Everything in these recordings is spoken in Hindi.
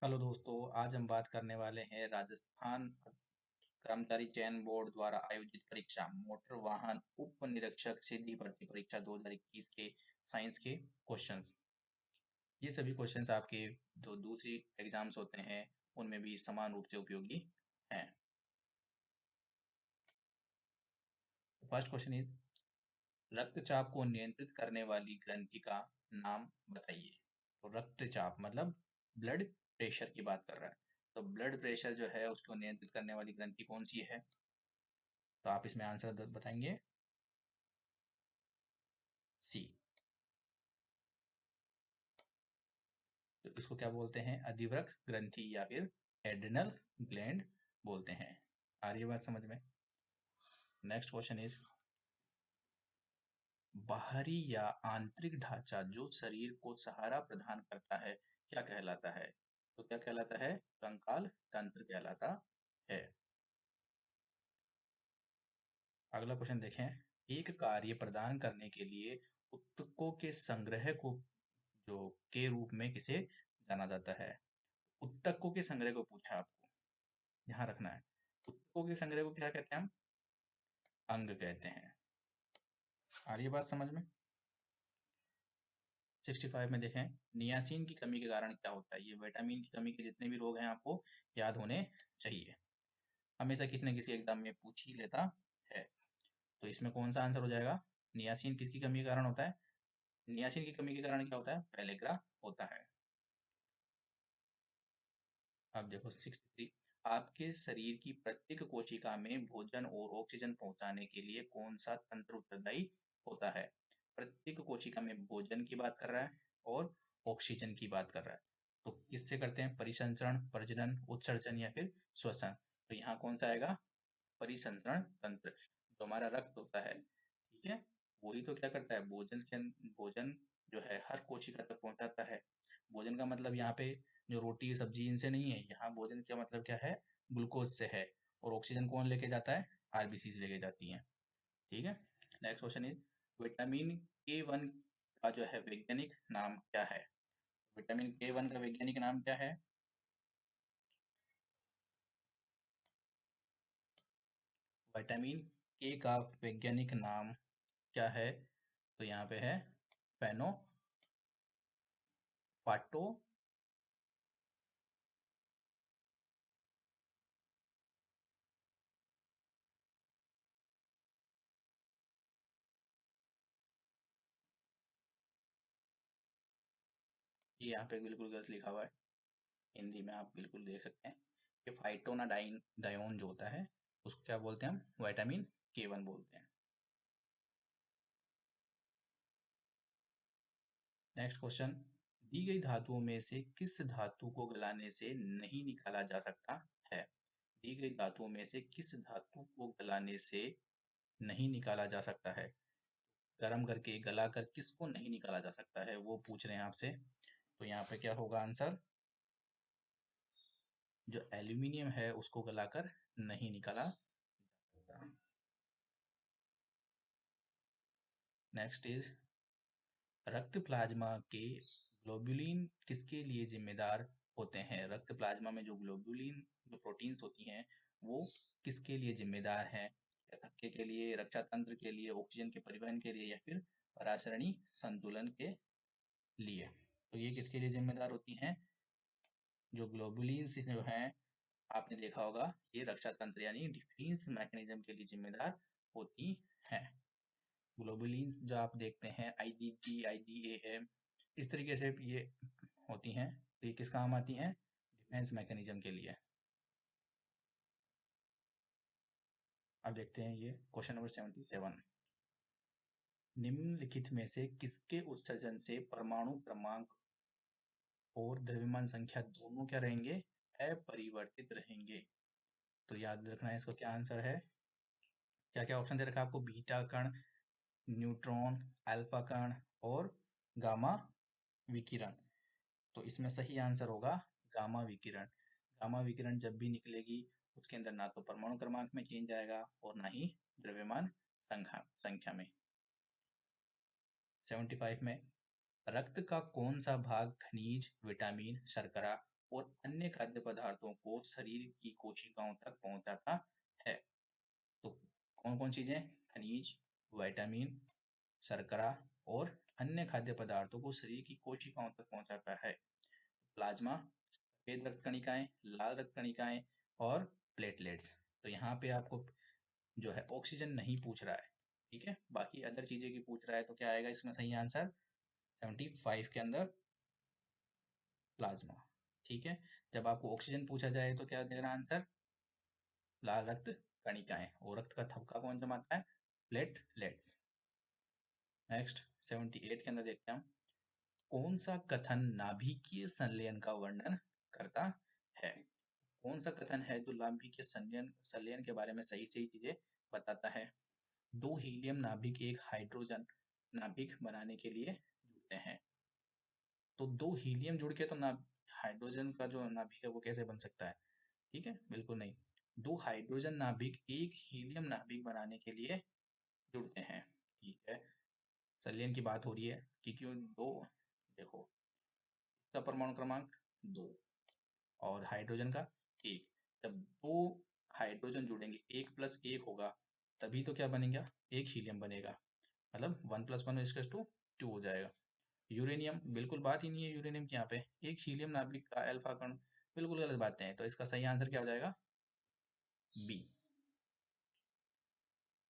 हेलो दोस्तों, आज हम बात करने वाले हैं राजस्थान कर्मचारी चयन बोर्ड द्वारा आयोजित परीक्षा मोटर वाहन उप निरीक्षक सीधी भर्ती परीक्षा 2021 के साइंस के क्वेश्चंस। ये सभी क्वेश्चंस आपके जो दूसरी एग्जाम्स होते हैं उनमें भी समान रूप से उपयोगी हैं। फर्स्ट क्वेश्चन इज, रक्तचाप को नियंत्रित करने वाली ग्रंथि का नाम बताइए। तो रक्तचाप मतलब ब्लड प्रेशर की बात कर रहा है। तो ब्लड प्रेशर जो है उसको नियंत्रित करने वाली ग्रंथि कौन सी है? तो आप इसमें आंसर बताएंगे सी। तो इसको क्या बोलते हैं? अधिवृक्क ग्रंथि या फिर एड्रिनल ग्लैंड बोलते हैं। आ रही है बात समझ में? नेक्स्ट क्वेश्चन इज, बाहरी या आंतरिक ढांचा जो शरीर को सहारा प्रदान करता है क्या कहलाता है? तो क्या कहलाता है? कंकाल तंत्र कहलाता है। अगला क्वेश्चन देखें, एक कार्य प्रदान करने के लिए ऊतकों के संग्रह को जो के रूप में किसे जाना जाता है? ऊतकों के संग्रह को पूछा आपको, ध्यान रखना है। ऊतकों के संग्रह को क्या कहते हैं? हम अंग कहते हैं। आ रही है बात समझ में? 65 में देखें, नियासिन की कमी के कारण क्या होता है? ये विटामिन की कमी के जितने भी रोग हैं आपको याद होने चाहिए, हमेशा किसी न किसी एग्जाम में पूछ ही लेता है। तो इसमें कौन सा आंसर हो जाएगा? नियासिन किसकी कमी के कारण होता है? नियासिन की कमी के कारण क्या होता है? पेलेग्रा होता है। अब देखो 63, आपके शरीर की प्रत्येक कोशिका में भोजन और ऑक्सीजन पहुंचाने के लिए कौन सा तंत्र उत्तरदायी होता है? प्रत्येक कोशिका में भोजन की बात कर रहा है और ऑक्सीजन की बात कर रहा है। तो किससे करते हैं? परिसंचरण, प्रजनन, उत्सर्जन या फिर श्वसन। तो यहाँ कौन सा आएगा? परिसंचरण तंत्र। जो हमारा रक्त होता है, ठीक है, वही तो क्या करता है? भोजन जो है हर कोशिका तक पहुंचाता है। भोजन का मतलब यहाँ पे जो रोटी सब्जी इनसे नहीं है, यहाँ भोजन का मतलब क्या है? ग्लूकोज से है। और ऑक्सीजन कौन लेके जाता है? आरबीसी लेके जाती है। ठीक है। नेक्स्ट क्वेश्चन इज, विटामिन के 1 का जो है वैज्ञानिक नाम क्या है? विटामिन के 1 का वैज्ञानिक नाम क्या है? विटामिन के का वैज्ञानिक नाम क्या है? तो यहाँ पे है फेनो फाटो। ये यहाँ पे बिल्कुल गलत लिखा हुआ है, हिंदी में आप बिल्कुल देख सकते हैं कि फाइटोनाडाइन डायोन जो होता है उसको क्या बोलते हैं? हम विटामिन के 1 बोलते हैं। नेक्स्ट क्वेश्चन, दी गई धातुओं में से किस धातु को गलाने से नहीं निकाला जा सकता है? दी गई धातुओं में से किस धातु को गलाने से नहीं निकाला जा सकता है? गर्म करके गला कर किसको नहीं निकाला जा सकता है, वो पूछ रहे हैं आपसे। तो यहाँ पे क्या होगा आंसर? जो एल्यूमिनियम है उसको गलाकर नहीं निकाला जा सकता। नेक्स्ट इज, रक्त प्लाज्मा के ग्लोबुलिन किसके लिए जिम्मेदार होते हैं? रक्त प्लाज्मा में जो ग्लोबुलिन जो प्रोटीन्स होती हैं वो किसके लिए जिम्मेदार हैं? थक्के के लिए, रक्षा तंत्र के लिए, ऑक्सीजन के परिवहन के लिए या फिर परासरणी संतुलन के लिए? तो ये किसके लिए जिम्मेदार होती हैं? जो ग्लोबुलिन्स जो हैं, आपने देखा होगा ये रक्षा तंत्र यानी डिफेंस मैकेनिज्म के लिए जिम्मेदार होती हैं। ग्लोबुलिन्स जो आप देखते हैं आईजीजी, आईजीएएम, इस तरीके से ये होती हैं। तो ये किस काम आती हैं? डिफेंस मैकेनिज्म के लिए। अब देखते हैं ये क्वेश्चन नंबर 77, निम्नलिखित में से किसके उत्सर्जन से परमाणु क्रमांक और द्रव्यमान संख्या दोनों क्या रहेंगे? अपरिवर्तित रहेंगे। तो याद रखना है इसको, क्या आंसर है? क्या क्या ऑप्शन दे रखा है आपको? बीटा कण, न्यूट्रॉन, अल्फा कण और गामा विकिरण। तो इसमें सही आंसर होगा गामा विकिरण। गामा विकिरण जब भी निकलेगी उसके अंदर ना तो परमाणु क्रमांक में चेंज आएगा और ना ही द्रव्यमान संख्या में। 75 में, रक्त का कौन सा भाग खनिज, विटामिन, शर्करा और अन्य खाद्य पदार्थों को शरीर की कोशिकाओं तक पहुंचाता है। तो कौन कौन चीजें? खनिज, विटामिन, शर्करा और अन्य खाद्य पदार्थों को शरीर की कोशिकाओं तक पहुंचाता है। प्लाज्मा, सफेद रक्त कणिकाएं, लाल रक्त कणिकाएं और प्लेटलेट्स। तो यहाँ पे आपको जो है ऑक्सीजन नहीं पूछ रहा है, ठीक है, बाकी अदर चीजें की पूछ रहा है। तो क्या आएगा इसमें सही आंसर? 75 के अंदर प्लाज्मा। ठीक है, जब आपको ऑक्सीजन पूछा जाए तो क्या देना आंसर? लाल रक्त कणिकाएं। और रक्त का थक्का कौन जमाता है? प्लेटलेट्स। नेक्स्ट 78 के अंदर देखते हैं हम, कौन सा कथन नाभिकीय संलयन का वर्णन करता है? कौन सा कथन है जो नाभिकीय संलयन के बारे में सही सही चीजें बताता है? दो हीलियम नाभिक एक हाइड्रोजन नाभिक बनाने के लिए जुड़ते हैं। तो दो हीलियम जुड़ के तो ना हाइड्रोजन का जो नाभिक है वो कैसे बन सकता है? ठीक है, बिल्कुल नहीं। दो हाइड्रोजन नाभिक एक हीलियम नाभिक बनाने के लिए जुड़ते हैं। ठीक है, संलयन की बात हो रही है कि क्यों दो। देखो, इसका परमाणु क्रमांक 2 और हाइड्रोजन का 1। जब दो हाइड्रोजन जुड़ेंगे, 1+1 होगा, तभी तो क्या बनेगा? एक हीलियम बनेगा। मतलब 1+1=2 हो जाएगा। यूरेनियम, बिल्कुल बात ही नहीं है यूरेनियम की यहाँ पे। एक हीलियम नाभिक का अल्फा कण, बिल्कुल गलत बातें हैं। तो इसका सही आंसर क्या हो जाएगा? बी।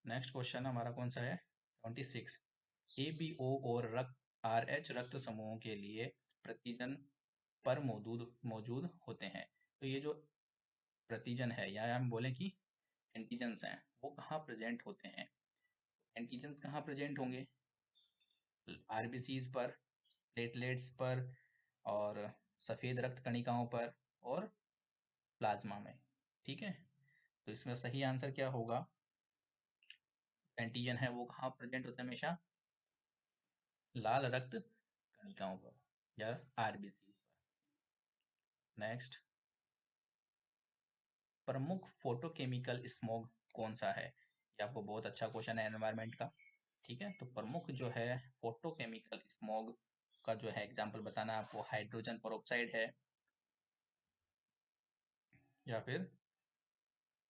नेक्स्ट क्वेश्चन हमारा कौन सा है? 76। ABO और RH रक्त समूहों के लिए प्रतिजन पर मौजूद मौजूद होते हैं। तो ये जो प्रतिजन है, या हम बोलें कि एंटीजन्स हैं, वो कहाँ प्रेजेंट होते हैं? एंटीजन्स कहाँ प्रेजेंट होंगे? आरबीसीज पर, प्लेटलेट्स पर और सफेद रक्त कणिकाओं पर और प्लाज्मा में। ठीक है, तो इसमें सही आंसर क्या होगा? एंटीजन है वो कहाँ प्रेजेंट होता है हमेशा? लाल रक्त कणिकाओं पर या आरबीसीज पर। नेक्स्ट, प्रमुख फोटोकेमिकल स्मॉग कौन सा है? ये आपको बहुत अच्छा क्वेश्चन है एनवायरनमेंट का। ठीक है, तो प्रमुख जो है फोटोकेमिकल स्मॉग का जो है एग्जांपल बताना है आपको। हाइड्रोजन पेरोक्साइड है, या फिर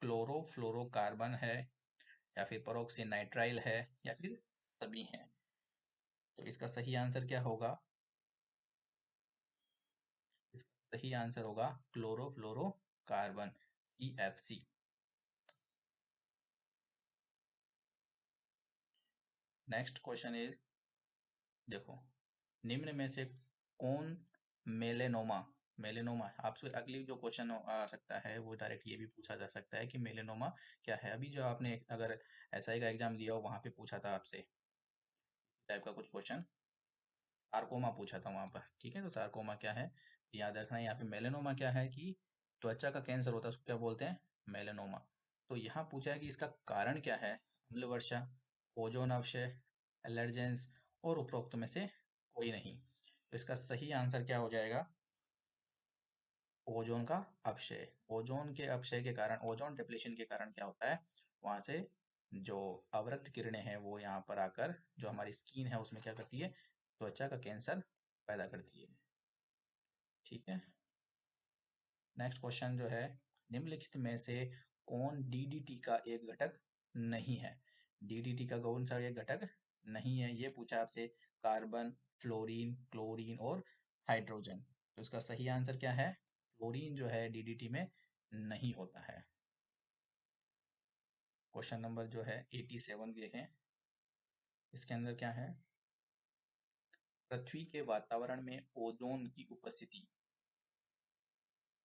क्लोरोफ्लोरोकार्बन है, या फिर पेरोक्सीनाइट्राइल है, या फिर सभी हैं। तो इसका सही आंसर क्या होगा? इसका सही आंसर होगा chlorofluorocarbon, CFC। Next question is, देखो, निम्न में से कौन मेलेनोमा मेलेनोमा आपसे अगली जो क्वेश्चन आ सकता है वो डायरेक्ट ये भी पूछा जा सकता है कि मेलेनोमा क्या है। अभी जो आपने अगर SI का एग्जाम दिया हो वहां पे पूछा था आपसे टाइप का कुछ क्वेश्चन, सार्कोमा पूछा था वहां पर। ठीक है, तो सार्कोमा क्या है याद रखना है। यहाँ पे मेलेनोमा क्या है कि त्वचा का कैंसर होता है, उसको क्या बोलते हैं? मेलेनोमा। तो यहाँ पूछा है कि इसका कारण क्या है? अम्ल वर्षा, ओजोन अवक्षय, एलर्जेंस और उपरोक्त में से कोई नहीं। तो इसका सही आंसर क्या हो जाएगा? ओजोन का अपक्षय। ओजोन के अपक्षय के कारण, ओजोन डिप्लीशन के कारण क्या होता है? वहां से जो अवरक्त किरणें हैं वो यहाँ पर आकर जो हमारी स्किन है उसमें क्या करती है? त्वचा का कैंसर पैदा करती है। ठीक है, नेक्स्ट क्वेश्चन जो है, निम्नलिखित में से कौन DDT का एक घटक नहीं है? DDT का कौन सा एक घटक नहीं है ये पूछा आपसे। कार्बन, फ्लोरीन, क्लोरीन और हाइड्रोजन। तो इसका सही आंसर क्या है? फ्लोरीन जो है DDT में नहीं होता है। क्वेश्चन नंबर जो है 87 देखें, इसके अंदर क्या है? पृथ्वी के वातावरण में ओजोन की उपस्थिति,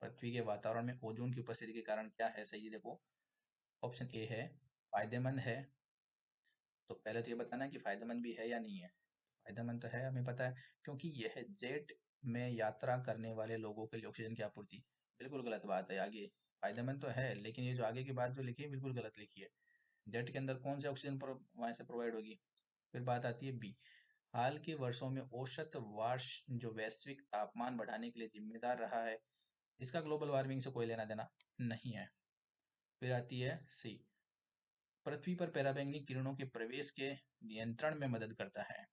पृथ्वी के वातावरण में ओजोन की उपस्थिति के कारण क्या है सही? देखो, ऑप्शन ए है फायदेमंद है। तो पहले तो ये बताना कि फायदेमंद भी है या नहीं है। फायदेमंद तो है, हमें पता है, क्योंकि यह जेट में यात्रा करने वाले लोगों के लिए ऑक्सीजन की आपूर्ति। बिल्कुल गलत बात है। आगे फायदेमंद तो है, लेकिन ये जो आगे की बात जो लिखी है बिल्कुल गलत लिखी है। जेट के अंदर कौन से ऑक्सीजन वहां से प्रोवाइड होगी? फिर बात आती है बी, हाल के वर्षों में औसत वार्ष जो वैश्विक तापमान बढ़ाने के लिए जिम्मेदार रहा है, इसका ग्लोबल वार्मिंग से कोई लेना देना नहीं है। फिर आती है सी, पृथ्वी पर पराबैंगनी किरणों के प्रवेश के नियंत्रण में मदद करता है।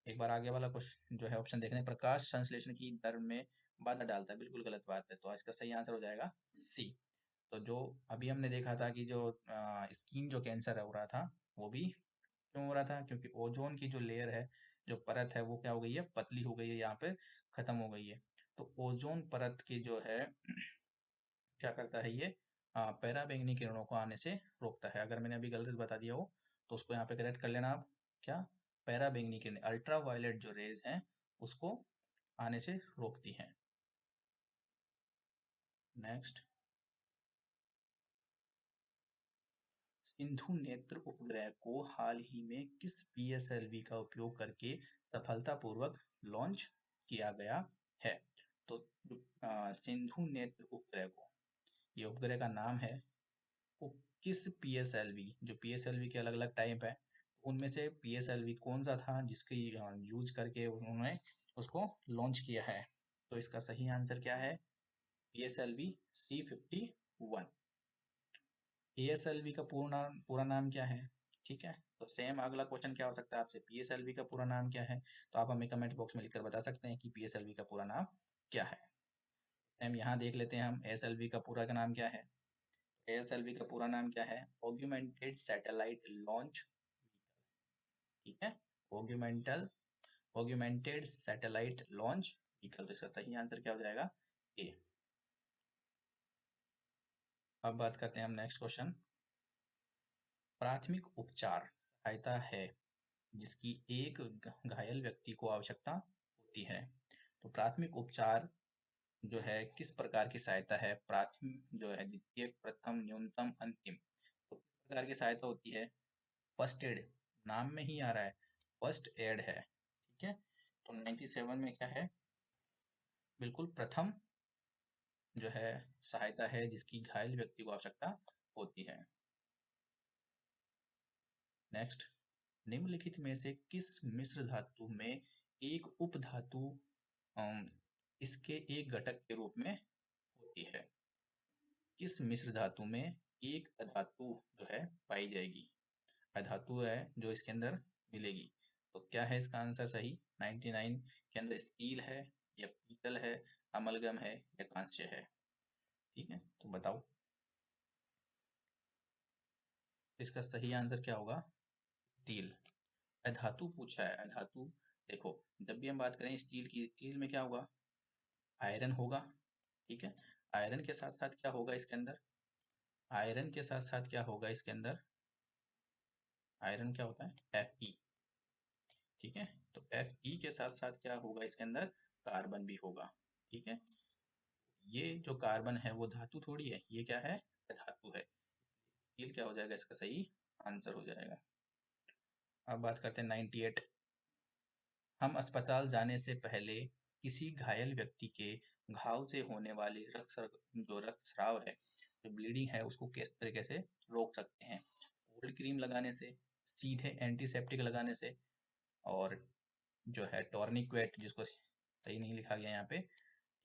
एक बार आगे वाला क्वेश्चन जो है ऑप्शन देखने, प्रकाश संश्लेषण की दर में बाधा डालता है, बिल्कुल गलत बात है। तो इसका सही आंसर हो जाएगा सी। तो जो अभी हमने देखा था कि जो स्किन जो कैंसर हो रहा था, वो भी क्यों हो रहा था? क्योंकि ओजोन की जो लेयर है, जो परत है, वो क्या हो गई है? पतली हो गई है, यहाँ पे खत्म हो गई है। तो ओजोन परत की जो है क्या करता है ये? पैरा बैंगनी किरणों को आने से रोकता है। अगर मैंने अभी गलत बता दिया हो तो उसको यहाँ पे करेक्ट कर लेना आप। क्या? पैरा बैंगनी किरण, अल्ट्रा वायलेट जो रेज हैं उसको आने से रोकती हैं। नेक्स्ट, सिंधु नेत्र उपग्रह को हाल ही में किस पीएसएलवी का उपयोग करके सफलतापूर्वक लॉन्च किया गया है? तो सिंधु नेत्र उपग्रह को, ये उपग्रह का नाम है, वो किस पीएसएलवी, जो पीएसएलवी के अलग अलग टाइप है, उनमें से पीएसएलवी कौन सा था जिसकी यूज करके उन्होंने उसको लॉन्च किया है? तो इसका सही आंसर क्या है? PSLV C-51। पीएसएलवी का पूरा नाम क्या है? ठीक है, तो सेम अगला क्वेश्चन क्या हो सकता है आपसे, पीएसएलवी का पूरा नाम क्या है? तो आप हमें कमेंट बॉक्स में लिखकर बता सकते हैं कि पीएसएलवी का पूरा नाम क्या है। सेम यहाँ देख लेते हैं हम, एसएलवी का पूरा का नाम क्या है? एएसएलवी का पूरा नाम क्या है? Augmented satellite launch vehicle. ठीक है, ऑग्यूमेंटल ऑग्यूमेंटेड सैटेलाइट लॉन्च व्हीकल। तो इसका सही आंसर क्या हो जाएगा? ए। अब बात करते हैं हम नेक्स्ट क्वेश्चन। प्राथमिक उपचार सहायता है जिसकी एक घायल व्यक्ति को आवश्यकता होती है। तो प्राथमिक उपचार जो है किस प्रकार की सहायता है? प्राथमिक जो है, द्वितीयक, प्रथम, न्यूनतम, अंतिम, तो किस प्रकार की सहायता होती है? फर्स्ट एड, नाम में ही आ रहा है, फर्स्ट एड है। ठीक है, तो 97 में क्या है? बिल्कुल प्रथम जो है सहायता है जिसकी घायल व्यक्ति को आवश्यकता होती है। नेक्स्ट, निम्नलिखित में से किस मिश्र धातु में एक उप धातु इसके एक घटक के रूप में होती है? किस मिश्र धातु में एक अधातु जो है पाई जाएगी? अधातु है जो इसके अंदर मिलेगी। तो क्या है इसका आंसर सही? 99 के अंदर स्टील है या पीतल है, अमलगम है या कांस्य है? ठीक है, तो बताओ इसका सही आंसर क्या होगा? स्टील। अधातु पूछा है, अधातु। देखो, जब भी हम बात करें स्टील की, स्टील में क्या होगा? आयरन होगा। ठीक है, आयरन के साथ साथ क्या होगा इसके अंदर? आयरन के साथ साथ क्या होगा इसके अंदर? आयरन क्या होता है? Fe। ठीक है, तो Fe के साथ साथ क्या होगा इसके अंदर? कार्बन भी होगा। ठीक है, ये जो कार्बन है वो धातु थोड़ी है, ये क्या है? धातु है। स्टील क्या हो जाएगा इसका सही आंसर हो जाएगा। अब बात करते हैं 98। हम अस्पताल जाने से पहले किसी घायल व्यक्ति के घाव से होने वाली जो रक्तस्राव है, जो ब्लीडिंग है, उसको किस तरीके से रोक सकते हैं? कोल्ड क्रीम लगाने से, सीधे एंटीसेप्टिक लगाने से, और जो है टॉर्निक्वेट, जिसको सही नहीं लिखा गया यहाँ पे।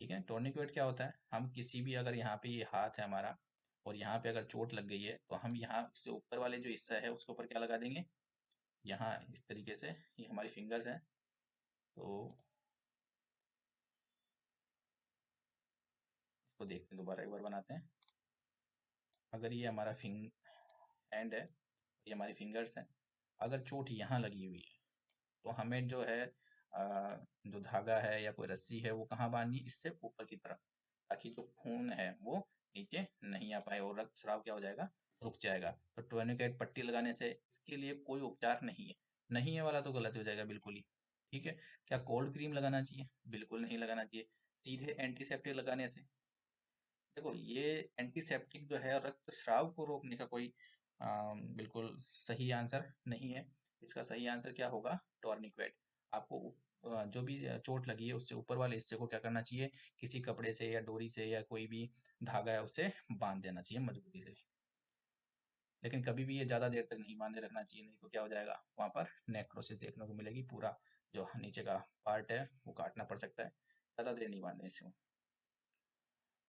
ठीक है, टॉर्निक्वेट क्या होता है? हम किसी भी, अगर यहाँ पे ये हाथ है हमारा और यहाँ पे अगर चोट लग गई है तो हम यहाँ से ऊपर वाले जो हिस्सा है उसके ऊपर क्या लगा देंगे? यहाँ इस तरीके से, ये हमारी फिंगर्स हैं, तो इसको देखते हैं, दोबारा एक बार बनाते हैं। अगर ये हमारा हैंड है, ये हमारी फिंगर्स हैं, अगर चोट यहाँ लगी हुई है तो हमें जो है जो धागा है या कोई रस्सी है वो कहाँ बांधनी? इससे ऊपर की तरफ, ताकि जो खून है वो नीचे नहीं आ पाए और रक्तस्राव क्या हो जाएगा? रुक जाएगा। तो टोर्निकेट पट्टी लगाने से इसके लिए कोई उपचार नहीं है। नहीं है वाला तो गलत हो जाएगा बिल्कुल ही। ठीक है, क्या कोल्ड क्रीम लगाना चाहिए? बिल्कुल नहीं लगाना चाहिए। सीधे एंटीसेप्टिक लगाने से, देखो ये एंटीसेप्टिक जो है रक्तस्राव को रोकने का कोई बिल्कुल सही आंसर नहीं है। इसका सही आंसर क्या होगा? टॉर्निक्वेट। आपको जो भी चोट लगी है उससे ऊपर वाले हिस्से को क्या करना चाहिए? किसी कपड़े से या डोरी से या कोई भी धागा है उससे बांध देना चाहिए मजबूती से। लेकिन कभी भी ये ज़्यादा देर तक नहीं बांधे रखना चाहिए, नहीं तो क्या हो जाएगा? वहाँ पर नेक्रोसिस देखने को मिलेगी, पूरा जो नीचे का पार्ट है वो काटना पड़ सकता है। ज़्यादा देर नहीं बांधे इसको।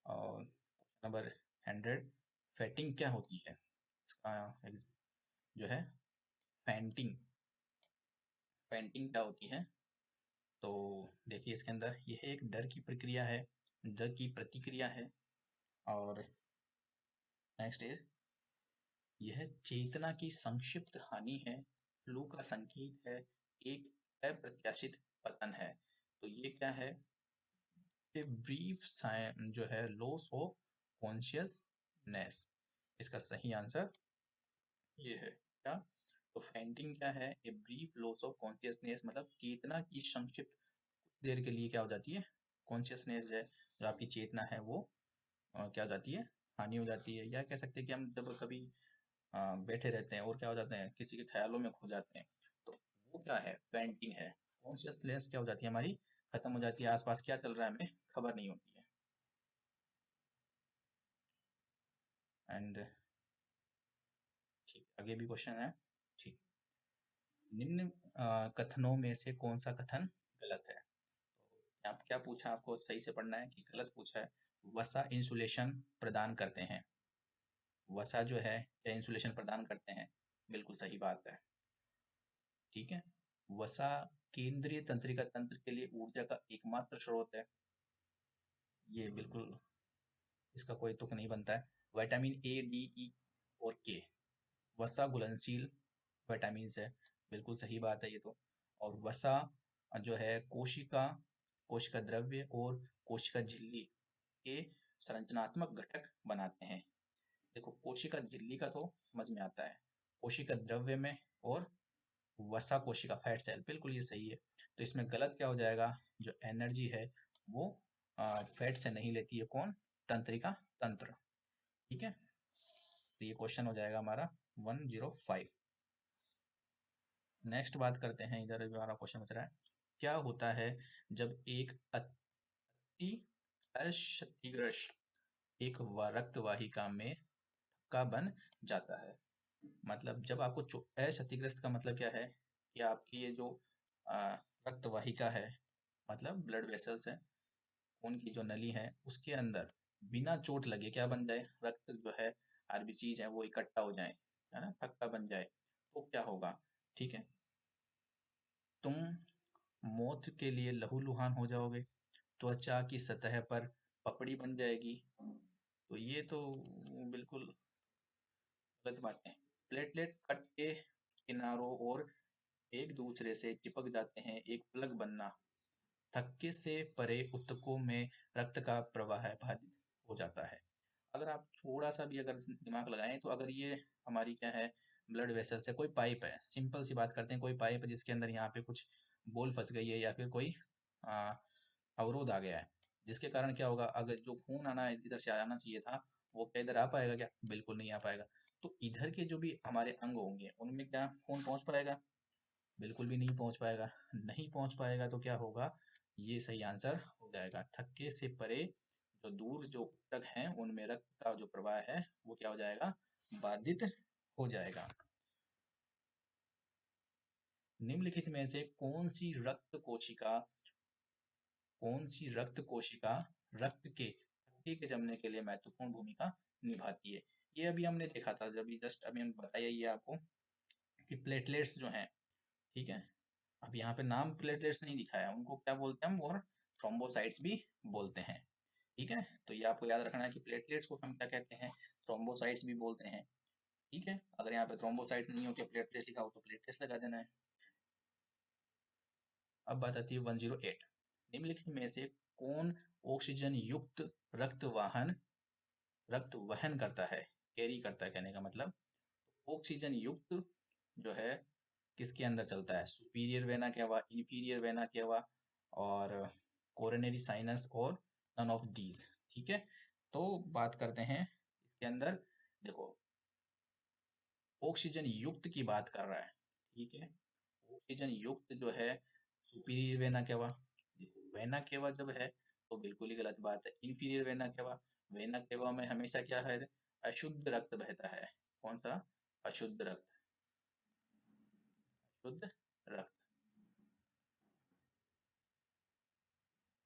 और नंबर 100, फेटिंग क्या होती है? इसका जो है, पेंटिंग, पेंटिंग क्या होती है? तो देखिए इसके अंदर यह एक डर की प्रक्रिया है, डर की प्रतिक्रिया है। और नेक्स्ट इज, यह चेतना की संक्षिप्त हानि है, फ्लू का संकेत है, एक अप्रत्याशित पतन है। तो ये क्या है? ए ब्रीफ जो है लॉस ऑफ कॉन्शियसनेस। इसका सही आंसर ये है क्या? तो फेंटिंग क्या है? A brief loss of consciousness, मतलब चेतना की संक्षिप्त देर के लिए क्या हो जाती है, कॉन्शियसनेस है जो आपकी चेतना है वो क्या हो जाती है, हानि हो जाती है। या कह सकते हैं कि हम जब कभी बैठे रहते हैं और क्या हो जाते हैं, किसी के ख्यालों में खो जाते हैं, तो वो क्या है, पेंटिंग है। कॉन्शियसनेस क्या हो जाती है हमारी, खत्म हो जाती है, आसपास क्या चल रहा है हमें खबर नहीं होती है। एंड ठीक, आगे भी क्वेश्चन है। ठीक, निम्न कथनों में से कौन सा कथन गलत है? तो आप क्या पूछा, आपको सही से पढ़ना है कि गलत पूछा है। वसा इंसुलेशन प्रदान करते हैं, वसा जो है क्या इंसुलेशन प्रदान करते हैं? बिल्कुल सही बात है। ठीक है, वसा केंद्रीय तंत्रिका तंत्र के लिए ऊर्जा का एकमात्र स्रोत है, ये बिल्कुल, इसका कोई तुक नहीं बनता है। विटामिन ए, डी, ई और के वसा घुलनशील विटामिन है, बिल्कुल सही बात है ये तो। और वसा जो है कोशिका, कोशिका द्रव्य और कोशिका झिल्ली के संरचनात्मक घटक बनाते हैं। देखो कोशिका झिल्ली का तो समझ में आता है, कोशिका द्रव्य में, और वसा कोशिका फैट सेल, बिल्कुल ये सही है। तो इसमें गलत क्या हो जाएगा, जो एनर्जी है वो फैट से नहीं लेती है, कौन? तंत्रिका तंत्र। ठीक है, तो ये क्वेश्चन हो जाएगा हमारा 105। नेक्स्ट बात करते हैं, इधर भी हमारा क्वेश्चन बच रहा है, क्या होता है जब एक अति अक्षतिग्रस्त एक रक्त वाहिका में का बन जाता है? मतलब जब आपको अक्षतिग्रस्त का मतलब क्या है कि आपकी ये जो रक्त वाहिका है, मतलब ब्लड वेसल्स है, खून की जो नली है उसके अंदर बिना चोट लगे क्या बन जाए, रक्त जो है, आरबीसीज है वो इकट्ठा हो जाए, है ना, थक्का बन जाए, तो क्या होगा? ठीक है, तुम मौत के लिए लहूलुहान हो जाओगे, त्वचा की सतह पर पपड़ी बन जाएगी। तो ये तो बिल्कुल गलत बात है। प्लेटलेट कट के किनारों और एक दूसरे से चिपक जाते हैं, एक प्लग बनना, थक्के से परे ऊतकों में रक्त का प्रवाह बाधित हो जाता है। अगर आप थोड़ा सा भी अगर दिमाग लगाएं तो अगर ये हमारी क्या है, ब्लड वेसल से कोई पाइप है, सिंपल सी बात करते हैं, कोई पाइप है जिसके अंदर यहाँ पे कुछ बोल फंस गई है या फिर कोई आ, अवरोध आ गया है, जिसके कारण क्या होगा, अगर जो खून आना इधर से आना चाहिए था वो क्या इधर आ पाएगा क्या? बिल्कुल नहीं आ पाएगा। तो इधर के जो भी हमारे अंग होंगे उनमें क्या खून पहुंच पाएगा? बिल्कुल भी नहीं पहुंच पाएगा। नहीं पहुंच पाएगा तो क्या होगा, ये सही आंसर हो जाएगा, थक्के से परे जो दूर जो ऊतक हैं उनमें रक्त का जो प्रवाह है वो क्या हो जाएगा, बाधित हो जाएगा। निम्नलिखित में से कौन सी रक्त कोशिका रक्त के थक्के के जमने के लिए महत्वपूर्ण भूमिका निभाती है? ये अभी हमने देखा था, जब जस्ट अभी हम बताया ये आपको कि प्लेटलेट्स जो हैं, ठीक है, अब यहाँ पे नाम प्लेटलेट्स नहीं दिखाया, उनको क्या बोलते हैं हम, और थ्रोम्बोसाइट्स भी बोलते हैं। ठीक है, तो ये आपको याद रखना है कि प्लेटलेट्स को हम क्या कहते हैं, थ्रोम्बोसाइट्स भी बोलते हैं। ठीक है, अगर यहाँ पे थ्रोम्बोसाइट नहीं हो के प्लेटलेट्स लिखा हो तो प्लेटलेट्स लगा देना है। अब बात आती है 108। निम्नलिखित में से कौन ऑक्सीजन युक्त रक्त वाहन रक्त वहन करता है, कैरी करता है, कहने का मतलब ऑक्सीजन युक्त जो है किसके अंदर चलता है, सुपीरियर वेना के हवा, इंफीरियर वेना के हवा, और कोरोनरी साइनस, और नन ऑफ दीज। ठीक है, तो बात करते हैं इसके अंदर, देखो ऑक्सीजन युक्त की बात कर रहा है। ठीक है, ऑक्सीजन युक्त जो है superior vena cava, vena cava जब है तो बिल्कुल ही गलत बात है। Inferior vena cava, vena cava में हमेशा क्या है, अशुद्ध रक्त बहता है। कौन सा? अशुद्ध रक्त, शुद्ध रक्त।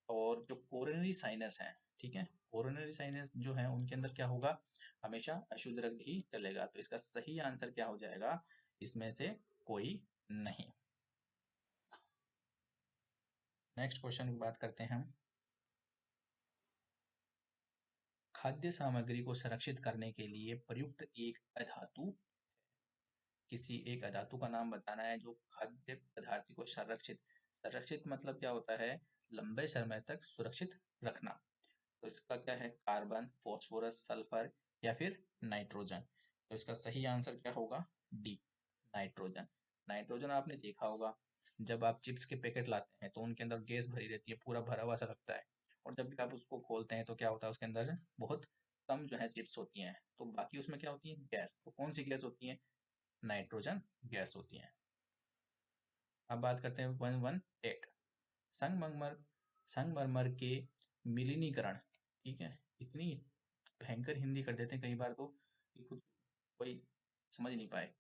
और जो कोरोनरी साइनस है, ठीक है, कोरोनरी साइनस जो है उनके अंदर क्या होगा, हमेशा अशुद्ध रक्त ही चलेगा। तो इसका सही आंसर क्या हो जाएगा, इसमें से कोई नहीं। नेक्स्ट क्वेश्चन की बात करते हैं हम। खाद्य सामग्री को संरक्षित करने के लिए प्रयुक्त एक अधातु, किसी एक अधातु का नाम बताना है जो खाद्य पदार्थ को संरक्षित, संरक्षित मतलब क्या होता है, लंबे समय तक सुरक्षित रखना। तो इसका क्या है, कार्बन, फास्फोरस, सल्फर या फिर नाइट्रोजन। तो इसका सही आंसर क्या होगा, डी, नाइट्रोजन। नाइट्रोजन आपने देखा होगा, जब आप चिप्स के पैकेट लाते हैं तो उनके अंदर गैस भरी रहती है, पूरा भरा हुआ सा लगता है, और जब भी आप उसको खोलते हैं तो क्या होता है, उसके अंदर बहुत कम जो है चिप्स होती हैं, तो बाकी उसमें क्या होती है, गैस। तो कौन सी गैस होती है, नाइट्रोजन गैस होती है। अब बात करते हैं 118, संगमरमर, संगमरमर के मिलिनीकरण। ठीक है, इतनी भयंकर हिंदी कर देते हैं कई बार तो कि खुद कोई समझ नहीं पाए।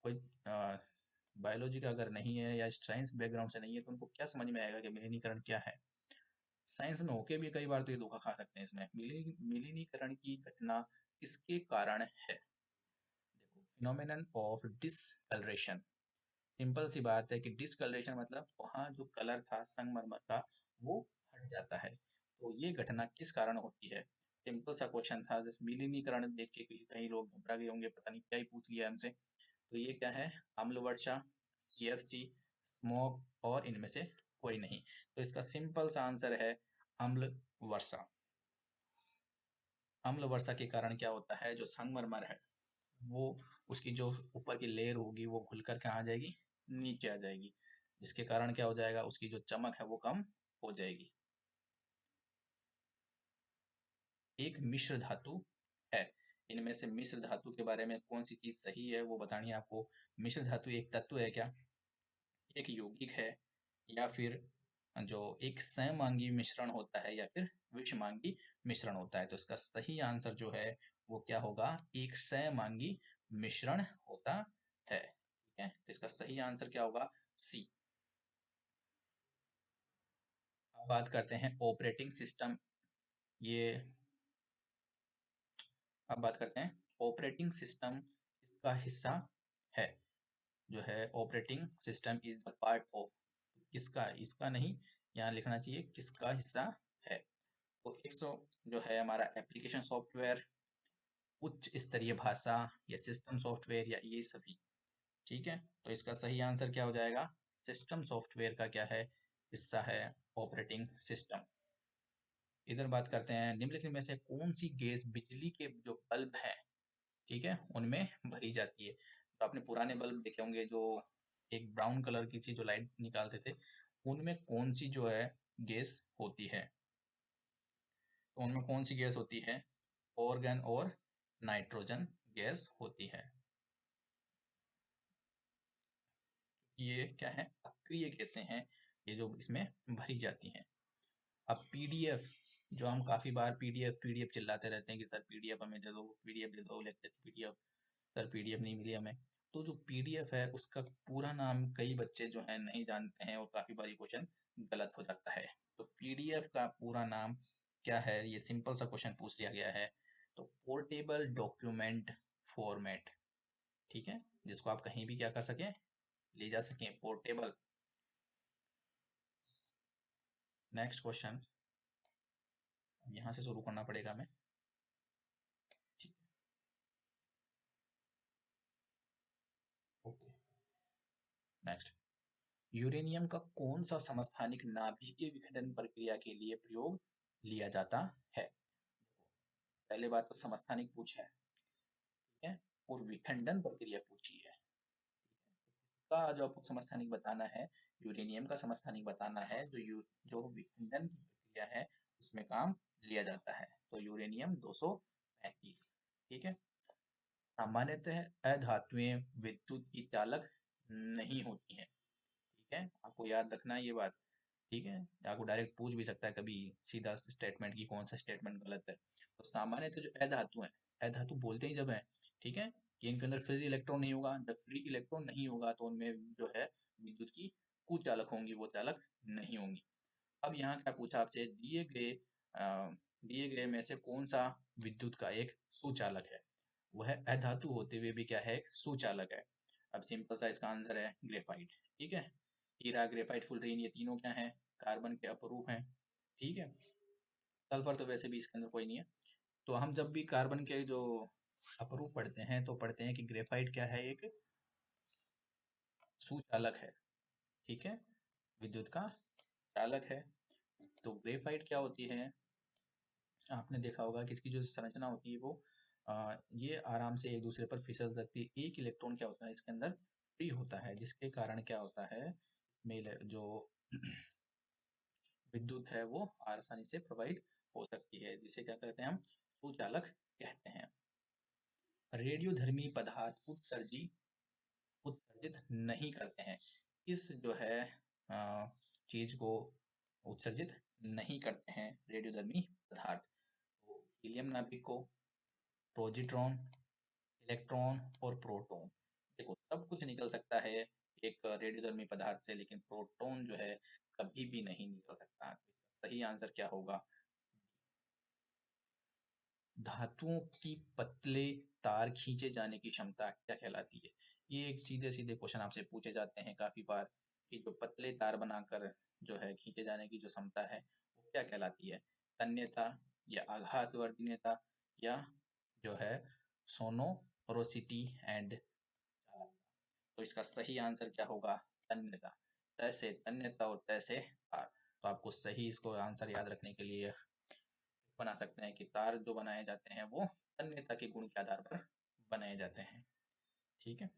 कोई बायोलॉजी का अगर नहीं है या साइंस बैकग्राउंड से नहीं है तो उनको क्या समझ में आएगा कि मिलिनीकरण क्या है। साइंस में होके भी कई बार तो ये धोखा खा सकते हैं। इसमें मिलिनीकरण की घटना किसके कारण है, देखो, फिनोमेनन ऑफ डिसकलरेशन। सिंपल सी बात है कि डिसकलरेशन मतलब वहाँ जो कलर था संगमरमर का वो हट जाता है। तो ये घटना किस कारण होती है, सिंपल सा क्वेश्चन था। जैसे मिलिनीकरण देख के किसी कई लोग घबरा गए होंगे, पता नहीं क्या ही पूछ लिया हमसे। तो ये क्या है, अम्ल वर्षा, सीएफसी, स्मोक, और इनमें से कोई नहीं। तो इसका सिंपल सा आंसर है अम्ल वर्षा। अम्ल वर्षा के कारण क्या होता है, जो संगमरमर है वो, उसकी जो ऊपर की लेयर होगी वो घुल कर कहाँ आ जाएगी, नीचे आ जाएगी, जिसके कारण क्या हो जाएगा, उसकी जो चमक है वो कम हो जाएगी। एक मिश्र धातु है, इनमें से मिश्र धातु के बारे में कौन सी चीज सही है वो बतानी है आपको। मिश्र धातु एक तत्व है क्या, एक यौगिक है, या फिर जो एक सममांगी मिश्रण होता है, या फिर विषमांगी मिश्रण होता है। तो इसका सही आंसर जो है वो क्या होगा, एक सममांगी मिश्रण होता है। ठीक है, तो इसका सही आंसर क्या होगा, सी। अब बात करते हैं ऑपरेटिंग सिस्टम। ये अब बात करते हैं ऑपरेटिंग सिस्टम इसका हिस्सा है, जो है operating system is the part of, किसका, इसका नहीं, यहाँ लिखना चाहिए किसका हिस्सा है। तो एक सौ जो है हमारा एप्लीकेशन सॉफ्टवेयर, उच्च स्तरीय भाषा, या सिस्टम सॉफ्टवेयर, या ये सभी। ठीक है, तो इसका सही आंसर क्या हो जाएगा, सिस्टम सॉफ्टवेयर का क्या है, हिस्सा है ऑपरेटिंग सिस्टम। इधर बात करते हैं निम्नलिखित में से कौन सी गैस बिजली के जो बल्ब है, ठीक है, उनमें भरी जाती है। तो आपने पुराने बल्ब देखे होंगे जो एक ब्राउन कलर की सी जो लाइट निकालते थे, उनमें कौन सी जो है गैस होती है, तो उनमें कौन सी गैस होती है, ऑर्गन और नाइट्रोजन गैस होती है। ये क्या है, अक्रिय गैसें हैं, ये जो इसमें भरी जाती हैं। अब पीडीएफ, जो हम काफी बार पीडीएफ पीडीएफ चिल्लाते रहते हैं कि सर पीडीएफ हमें दे दो, पीडीएफ दे दो, लेक्चर की पीडीएफ, सर पीडीएफ नहीं मिली हमें। तो जो पीडीएफ है उसका पूरा नाम कई बच्चे जो है नहीं जानते हैं, और काफी बार ये क्वेश्चन गलत हो जाता है। तो पीडीएफ का पूरा नाम क्या है, ये सिंपल सा क्वेश्चन पूछ लिया गया है। तो पोर्टेबल डॉक्यूमेंट फॉर्मेट, ठीक है, जिसको आप कहीं भी क्या कर सकें, ले जा सकें, पोर्टेबल। नेक्स्ट क्वेश्चन, यहाँ से शुरू करना पड़ेगा हमें। ठीक, ओके, नेक्स्ट, यूरेनियम का कौन सा समस्थानिक नाभिकीय विखंडन प्रक्रिया के लिए प्रयोग लिया जाता है। पहले बात तो समस्थानिक पूछा है, ठीक है, और विखंडन प्रक्रिया पूछी है। का जो आपको समस्थानिक बताना है, यूरेनियम का समस्थानिक बताना है, जो विखंडन की प्रक्रिया है उसमें काम लिया जाता है। तो यूरेनियम 235। ठीक है, सामान्यतः अधातुएं विद्युत की चालक नहीं होती हैं। ठीक है, आपको याद रखना है ये बात। ठीक है, आपको डायरेक्ट पूछ भी सकता है कभी सीधा स्टेटमेंट की कौन सा स्टेटमेंट गलत है। तो सामान्यतः जो अधातु है, अधातु बोलते ही जब है, ठीक है, कि इनके अंदर फ्री इलेक्ट्रॉन नहीं होगा, जब फ्री इलेक्ट्रॉन नहीं होगा तो उनमें जो है विद्युत की कुचालक होंगी, वो चालक नहीं होंगी। अब यहाँ क्या पूछा आपसे, दिए गए में से कौन सा विद्युत का एक सुचालक है, वह अधातु होते हुए भी क्या है, एक सुचालक है। अब सिंपल सा इसका आंसर है ग्रेफाइट। ठीक है, हीरा, ग्रेफाइट, फुलरीन, ये तीनों क्या है, कार्बन के अपरूप हैं, ठीक है। सल्फर तो वैसे भी इसके अंदर कोई नहीं है। तो हम जब भी कार्बन के जो अपरूप पढ़ते हैं तो पढ़ते हैं कि ग्रेफाइट क्या है, एक सुचालक है, ठीक है, विद्युत का चालक है। तो ग्रेफाइट क्या होती है, आपने देखा होगा कि इसकी जो संरचना होती है वो ये आराम से एक दूसरे पर फिसल सकती है। एक इलेक्ट्रॉन क्या होता है इसके अंदर फ्री होता है, जिसके कारण क्या होता है, मेल जो विद्युत है वो आसानी से प्रवाहित हो सकती है, जिसे क्या कहते हैं हम, सुचालक कहते हैं। रेडियोधर्मी पदार्थ उत्सर्जित नहीं करते हैं। इस जो है चीज को उत्सर्जित नहीं करते हैं रेडियोधर्मी पदार्थ। तो हीलियम नाभिक को पॉजिट्रॉन, इलेक्ट्रॉन और प्रोटॉन, देखो सब कुछ निकल सकता है एक रेडियोधर्मी पदार्थ से, लेकिन प्रोटॉन जो है कभी भी नहीं निकल सकता। सही आंसर क्या होगा, धातुओं की पतले तार खींचे जाने की क्षमता क्या कहलाती है। ये एक सीधे सीधे क्वेश्चन आपसे पूछे जाते हैं काफी बार, कि जो पतले तार बनाकर जो है खींचे जाने की जो क्षमता है वो क्या कहलाती है, तन्यता या आघातवर्धीयता या जो है सोनोरोसिटी एंड चालकता। तो इसका सही आंसर क्या होगा, तन्यता। तैसे तन्यता और तैसे तार। तो आपको सही इसको आंसर याद रखने के लिए बना सकते हैं कि तार जो बनाए जाते हैं वो तन्यता के गुण के आधार पर बनाए जाते हैं, ठीक है।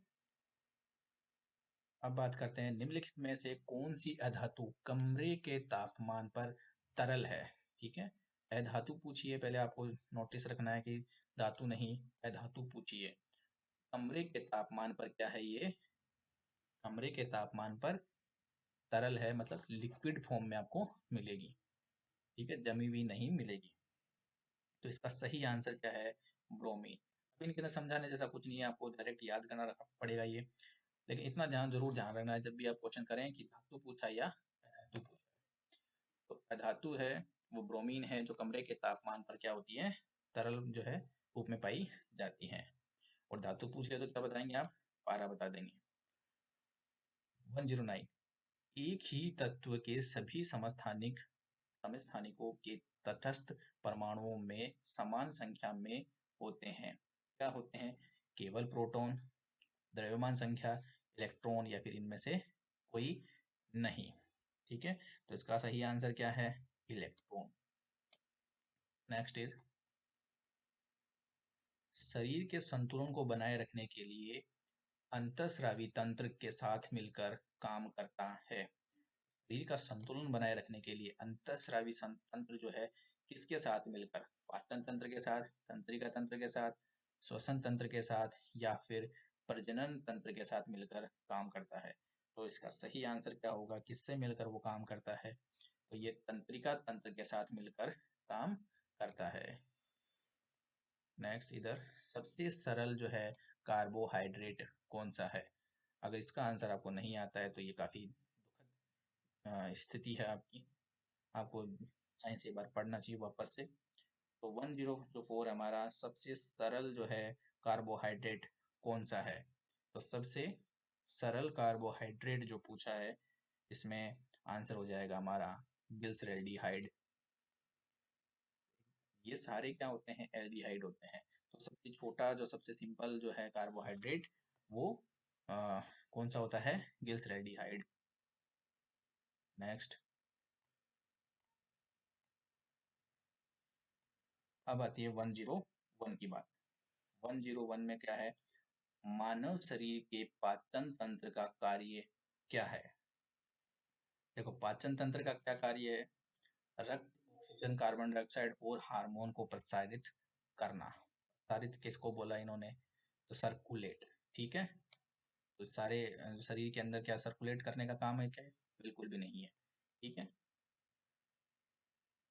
अब बात करते हैं निम्नलिखित में से कौन सी अधातु कमरे के तापमान पर तरल है, ठीक है। अधातु पूछिए, पहले आपको नोटिस रखना है कि धातु नहीं, अधातु पूछिए। कमरे के तापमान पर क्या है ये, कमरे के तापमान पर तरल है, मतलब लिक्विड फॉर्म में आपको मिलेगी, ठीक है, जमी हुई नहीं मिलेगी। तो इसका सही आंसर क्या है, ब्रोमीन। अब इनके अंदर समझाने जैसा कुछ नहीं है, आपको डायरेक्ट याद करना पड़ेगा ये। लेकिन इतना ध्यान रखना है जब भी आप क्वेश्चन करें कि धातु पूछा या अधातु पूछा। तो अधातु है वो ब्रोमीन है, जो कमरे के तापमान पर क्या होती है, तरल जो है रूप में पाई जाती है। और धातु पूछ ले तो क्या बताएंगे आप, पारा बता देंगे। 109, एक ही तत्व के सभी समस्थानिकों के तटस्थ परमाणुओं में समान संख्या में होते हैं। क्या होते हैं, केवल प्रोटॉन, द्रव्यमान संख्या, इलेक्ट्रॉन या फिर इनमें से कोई नहीं, ठीक है। तो इसका सही आंसर क्या है, इलेक्ट्रॉन। नेक्स्ट इज, शरीर के संतुलन को बनाए रखने के लिए अंतःस्रावी तंत्र के साथ मिलकर काम करता है। शरीर का संतुलन बनाए रखने के लिए अंतःस्रावी तंत्र जो है किसके साथ मिलकर, पाचन तंत्र के साथ, तंत्रिका तंत्र के साथ, श्वसन तंत्र के साथ या फिर प्रजनन तंत्र के साथ मिलकर काम करता है। तो इसका सही आंसर क्या होगा, किससे मिलकर वो काम करता है, तो ये तंत्रिका तंत्र के साथ मिलकर काम करता है। नेक्स्ट इधर, सबसे सरल जो है कार्बोहाइड्रेट कौन सा है। अगर इसका आंसर आपको नहीं आता है तो ये काफी दुखद स्थिति है आपकी, आपको साइंस एक बार पढ़ना चाहिए वापस से। तो 1004 हमारा सबसे सरल जो है कार्बोहाइड्रेट कौन सा है। तो सबसे सरल कार्बोहाइड्रेट जो पूछा है, इसमें आंसर हो जाएगा हमारा ग्लिसरैल्डिहाइड। ये सारे क्या होते हैं, एल्डिहाइड होते हैं। तो सबसे छोटा जो सबसे सिंपल जो है कार्बोहाइड्रेट वो कौन सा होता है, ग्लिसरैल्डिहाइड। नेक्स्ट, अब आती है 101 की बात। 101 में क्या है, मानव शरीर के पाचन तंत्र का कार्य क्या है। देखो पाचन तंत्र का क्या कार्य है, रक्त, ऑक्सीजन, कार्बन डाइऑक्साइड और हार्मोन को प्रसारित करना। प्रसारित किसको बोला इन्होंने, तो सर्कुलेट, ठीक है। तो सारे शरीर के अंदर क्या सर्कुलेट करने का काम है क्या, बिल्कुल भी नहीं है, ठीक है।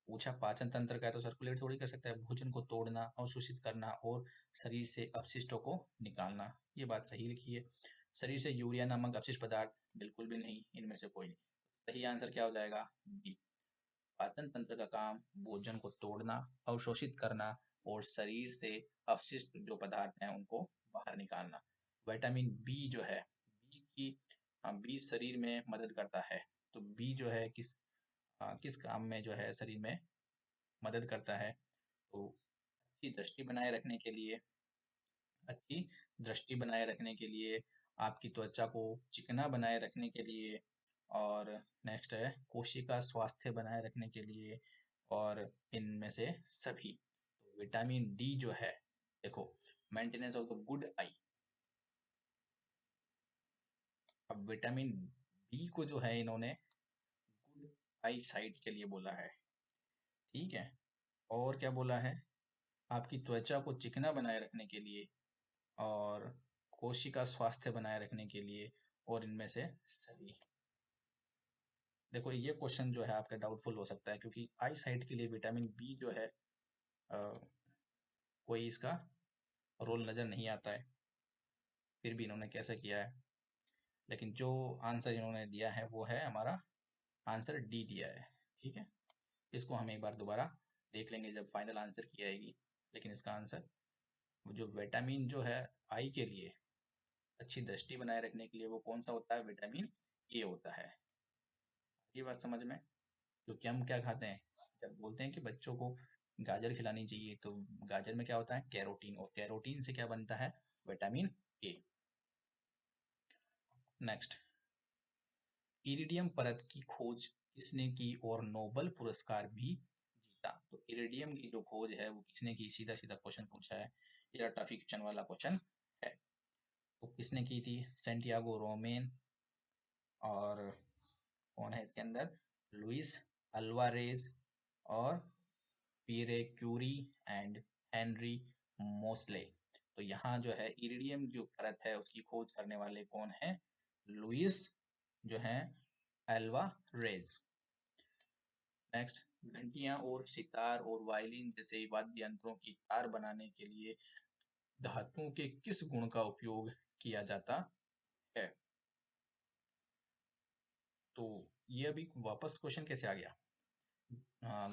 पूछा पाचन तंत्र का है तो सर्कुलेट थोड़ी कर सकता है, भोजन को तोड़ना, अवशोषित करना और शरीर से अपशिष्टों को निकालना, ये बात सही लिखी है। शरीर से यूरिया नामक अपशिष्ट पदार्थ, बिल्कुल भी नहीं, इनमें से कोई नहीं। सही आंसर क्या हो जाएगा, बी। पाचन तंत्र का काम भोजन को तोड़ना, अवशोषित करना और शरीर से अपशिष्ट जो पदार्थ हैं उनको बाहर निकालना। विटामिन बी जो है, बी की, हाँ बी शरीर में मदद करता है। तो बी जो है किस किस काम में जो है शरीर में मदद करता है। तो अच्छी दृष्टि बनाए रखने के लिए, आपकी त्वचा को चिकना बनाए रखने के लिए, और नेक्स्ट है कोशिका स्वास्थ्य बनाए रखने के लिए, और इनमें से सभी। तो विटामिन डी जो है, देखो, maintenance of the good I. अब विटामिन बी को जो है इन्होंने गुड आई साइट के लिए बोला है, ठीक है। और क्या बोला है, आपकी त्वचा को चिकना बनाए रखने के लिए, और कोशिका स्वास्थ्य बनाए रखने के लिए, और इनमें से सभी। देखो ये क्वेश्चन जो है आपका डाउटफुल हो सकता है, क्योंकि आई साइट के लिए विटामिन बी जो है कोई इसका रोल नज़र नहीं आता है, फिर भी इन्होंने कैसे किया है। लेकिन जो आंसर इन्होंने दिया है वो है हमारा आंसर डी दिया है, ठीक है। इसको हम एक बार दोबारा देख लेंगे जब फाइनल आंसर की आएगी। लेकिन इसका आंसर, जो विटामिन जो है आई के लिए, अच्छी दृष्टि बनाए रखने के लिए, वो कौन सा होता है, विटामिन ए होता है। ये बात समझ में। क्योंकि हम क्या खाते हैं, जब बोलते हैं कि बच्चों को गाजर खिलानी चाहिए, तो गाजर में क्या होता है, कैरोटीन, और कैरोटीन से क्या बनता है, विटामिन ए। नेक्स्ट, इरिडियम परत की खोज किसने की और नोबेल पुरस्कार भी जीता। तो इरिडियम की जो खोज है वो किसने की, सीधा सीधा क्वेश्चन पूछा है, ये टफी क्वेश्चन वाला क्वेश्चन है। तो किसने की थी, सेंटियागो रोमेन, और कौन है इसके अंदर, लुइस अल्वारेज, और पीरे क्यूरी, एंड हेनरी मोस्ले। तो यहाँ जो है इरिडियम जो परत है उसकी खोज करने वाले कौन है, लुइस जो है अल्वारेज। नेक्स्ट, घंटियां और सितार और वायलिन जैसे वाद्य यंत्रों की तार बनाने के लिए धातुओं के किस गुण का उपयोग किया जाता है। तो ये अभी वापस क्वेश्चन कैसे आ गया,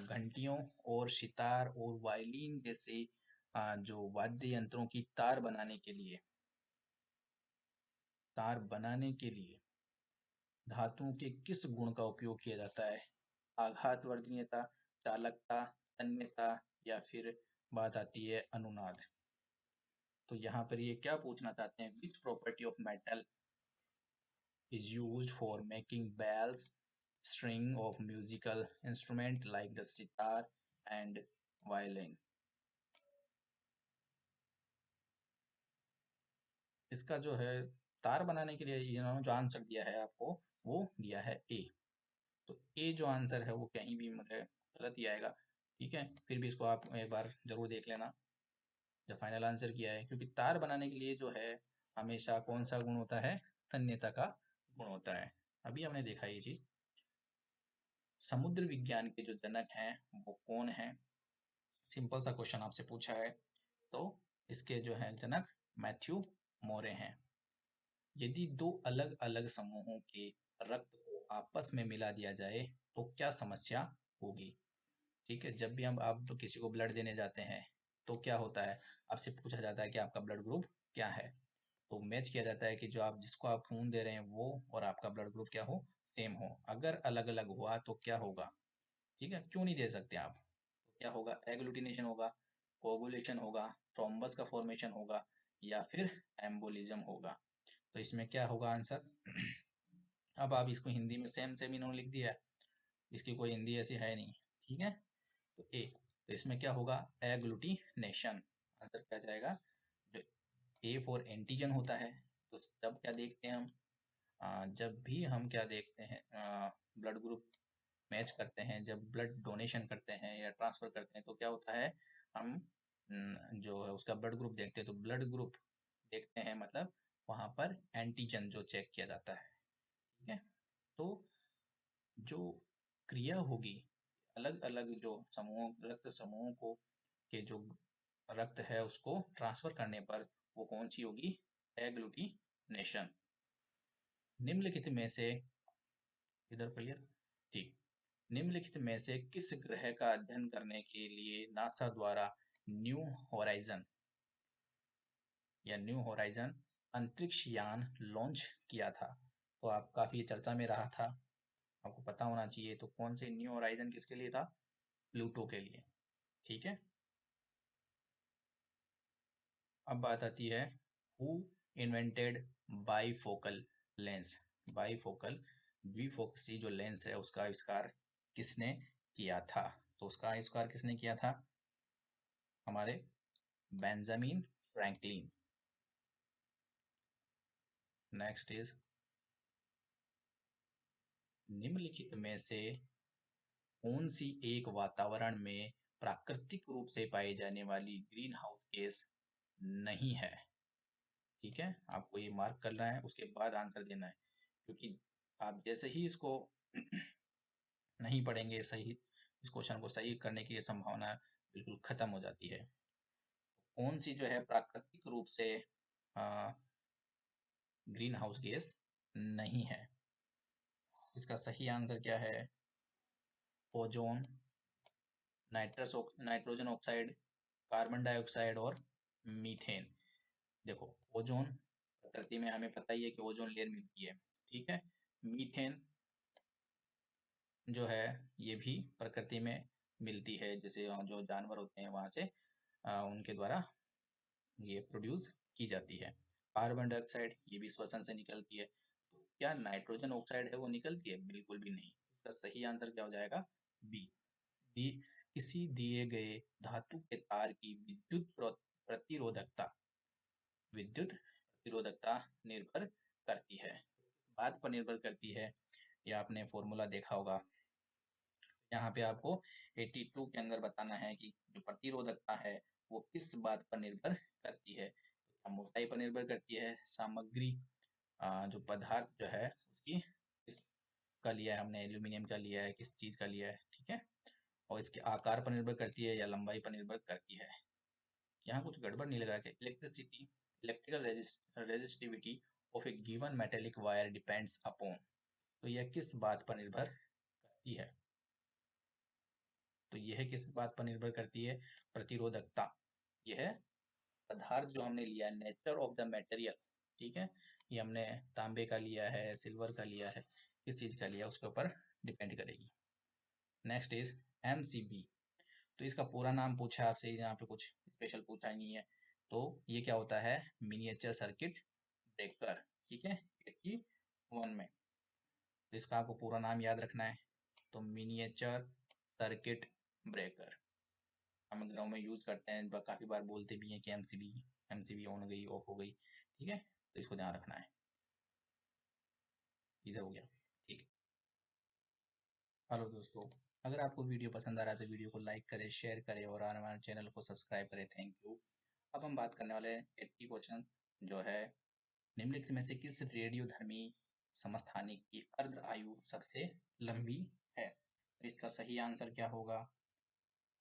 घंटियों और सितार और वायलिन जैसे जो वाद्य यंत्रों की तार बनाने के लिए धातुओं के किस गुण का उपयोग किया जाता है, आघात वर्धनीयता, चालकता, तन्यता, या फिर बात आती है अनुनाद। तो यहाँ पर ये क्या पूछना चाहते हैं, which property of metal is used for making bells, string of musical instrument like the sitar and violin। इसका जो है तार बनाने के लिए इन्होंने जो आंसर दिया है आपको, वो दिया है ए। तो ए जो आंसर है वो कहीं भी मतलब गलत ही आएगा, ठीक है। फिर भी इसको आप एक बार जरूर देख लेना जब फाइनल आंसर किया है, क्योंकि तार बनाने के लिए जो है हमेशा कौन सा गुण होता है, तन्यता का गुण होता है। अभी हमने देखा ये चीज। समुद्र विज्ञान के जो जनक हैं वो कौन है, सिंपल सा क्वेश्चन आपसे पूछा है। तो इसके जो है जनक मैथ्यू मोरे हैं। यदि दो अलग अलग समूहों के रक्त को आपस में मिला दिया जाए तो क्या समस्या होगी, ठीक है। जब भी हम आप तो किसी को ब्लड देने जाते हैं तो क्या होता है, आपसे पूछा जाता है कि आपका ब्लड ग्रुप क्या है। तो मैच किया जाता है कि जो आप जिसको आप खून दे रहे हैं वो और आपका ब्लड ग्रुप क्या हो, सेम हो। अगर अलग अलग हुआ तो क्या होगा, ठीक है, क्यों नहीं दे सकते आप, तो क्या होगा, एग्लूटिनेशन होगा, कोगुलेशन होगा, थ्रोम्बस का फॉर्मेशन होगा, या फिर एम्बोलिज्म होगा। तो इसमें क्या होगा आंसर। अब आप इसको हिंदी में सेम सेम इन्होंने लिख दिया है, इसकी कोई हिंदी ऐसी है नहीं, ठीक है। तो ए, तो इसमें क्या होगा, एग्लूटिनेशन। आंसर क्या जाएगा, जो ए फॉर एंटीजन होता है। तो जब क्या देखते हैं हम, जब भी हम क्या देखते हैं, ब्लड ग्रुप मैच करते हैं, जब ब्लड डोनेशन करते हैं या ट्रांसफर करते हैं, तो क्या होता है, हम जो है उसका ब्लड ग्रुप देखते हैं। तो ब्लड ग्रुप देखते हैं मतलब वहां पर एंटीजन जो चेक किया जाता है, ठीक है। तो जो क्रिया होगी, अलग अलग जो समूह रक्त समूहों को के जो रक्त है उसको ट्रांसफर करने पर वो कौन सी होगी, एग्लूटिनेशन। निम्नलिखित में से, इधर क्लियर, ठीक, निम्नलिखित में से किस ग्रह का अध्ययन करने के लिए नासा द्वारा न्यू होराइजन न्यू होराइजन अंतरिक्ष यान लॉन्च किया था। तो आप काफी चर्चा में रहा था, आपको पता होना चाहिए। तो कौन से न्यू होराइजन किसके लिए था? प्लूटो के लिए। ठीक है। अब बात आती है, who invented bifocal lens. Bifocal द्विफोकसी जो लेंस है उसका आविष्कार किसने किया था? तो उसका आविष्कार किसने किया था? हमारे बेंजामिन फ्रैंकलिन। नेक्स्ट इज, निम्नलिखित में से कौन सी एक वातावरण में प्राकृतिक रूप से पाई जाने वाली ग्रीन हाउस गैस नहीं है? ठीक है, आपको ये मार्क करना है, उसके बाद आंसर देना है, क्योंकि आप जैसे ही इसको नहीं पढ़ेंगे सही, इस क्वेश्चन को सही करने की संभावना बिल्कुल खत्म हो जाती है। कौन सी जो है प्राकृतिक रूप से ग्रीन हाउस गैस नहीं है? इसका सही आंसर क्या है? Ozone, nitrogen oxide, carbon dioxide और मीथेन। देखो, ओजोन प्रकृति में हमें पता ही है कि ओजोन लेयर मिलती है। ठीक है। मीथेन जो है ये भी प्रकृति में मिलती है, जैसे जो जानवर होते हैं वहां से उनके द्वारा ये प्रोड्यूस की जाती है। कार्बन डाइऑक्साइड ये भी श्वसन से निकलती है। तो क्या नाइट्रोजन ऑक्साइड है वो निकलती है? बिल्कुल भी नहीं। इसका सही आंसर क्या हो जाएगा? बी। दी किसी दिए गए धातु के तार की विद्युत प्रतिरोधकता निर्भर करती है। बात पर निर्भर करती है, या आपने फॉर्मूला देखा होगा। यहाँ पे आपको 82 के अंदर बताना है कि जो प्रतिरोधकता है वो किस बात पर निर्भर करती है। तो मोटाई पर निर्भर करती है, सामग्री जो पदार्थ जो है उसकी किस का लिया है हमने, एल्यूमिनियम का लिया है, किस चीज का लिया है। ठीक है। और इसके आकार पर निर्भर करती है या लंबाई पर निर्भर करती है। यहाँ कुछ गड़बड़ नहीं लगा कि electrical resistivity of A given metallic wire depends upon. तो यह किस बात पर निर्भर करती है? तो यह किस बात पर निर्भर करती है? प्रतिरोधकता। यह पदार्थ जो हमने लिया है, नेचर ऑफ द मटेरियल। ठीक है। ये हमने तांबे का लिया है, सिल्वर का लिया है, किस चीज का लिया उसके ऊपर डिपेंड करेगी। Next is MCB। तो इसका पूरा नाम पूछा आपसे, यहाँ पे कुछ स्पेशल पूछा ही नहीं है। तो ये क्या होता है? Miniature circuit breaker. ठीक है। 81 में। तो इसका आपको पूरा नाम याद रखना है। तो मिनिएचर सर्किट ब्रेकर हम घरों में यूज करते हैं, काफी बार बोलते भी हैं कि एमसीबी ऑन हो गई, ऑफ हो गई। ठीक है। तो इसको ध्यान रखना है। इधर हो गया। ठीक है। हेलो दोस्तों, अगर आपको वीडियो पसंद आ रहा है तो वीडियो को लाइक करें, शेयर करें और हमारे चैनल को सब्सक्राइब करें। Thank you. अब हम बात करने वाले हैं 80 क्वेश्चन जो है, निम्नलिखित में से किस रेडियोधर्मी समस्थानिक की अर्ध आयु सबसे लंबी है? तो इसका सही आंसर क्या होगा?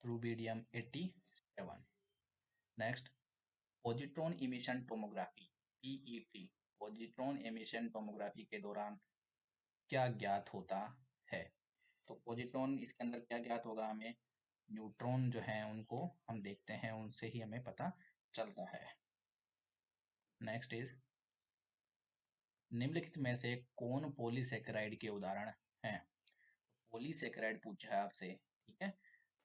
Rubidium 87। Next, positron emission tomography PET, positron emission tomography के दौरान क्या ज्ञात होता है? तो पॉजिट्रॉन इसके अंदर क्या ज्ञात होगा हमें? न्यूट्रॉन जो है उनको हम देखते हैं, उनसे ही हमें पता चलता है। नेक्स्ट इज, निम्नलिखित में से कौन पॉलीसेकेराइड के उदाहरण हैं? पॉलीसेकेराइड पूछा है आपसे। ठीक है।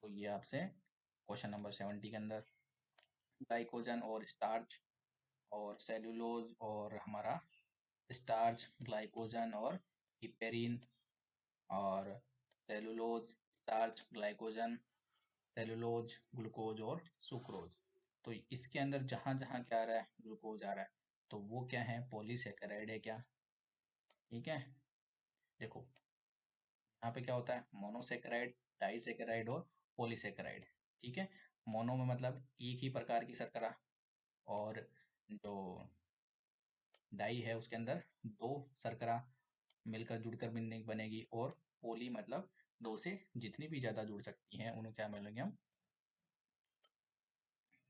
तो ये आपसे क्वेश्चन नंबर 70 के अंदर ग्लाइकोजन और स्टार्च और सेल्यूलोज और हमारा स्टार्च, ग्लाइकोजन और हिपेरिन और cellulose, starch, glycogen, cellulose, glucose और सुक्रोज। तो इसके अंदर जहां जहां क्या आ रहा है? ग्लूकोज आ रहा है। तो वो क्या है? पॉलीसेकेराइड है क्या? ठीक है। देखो, यहाँ पे क्या होता है? मोनोसेकेराइड, डाइसेकेराइड और पॉलीसेकेराइड। ठीक है। मोनो में मतलब एक ही प्रकार की शर्करा, और जो डाई है उसके अंदर दो शर्करा मिलकर जुड़कर बनेगी, और पोली मतलब दो से जितनी भी ज्यादा जुड़ सकती हैं उन्हें क्या बोलेंगे हम?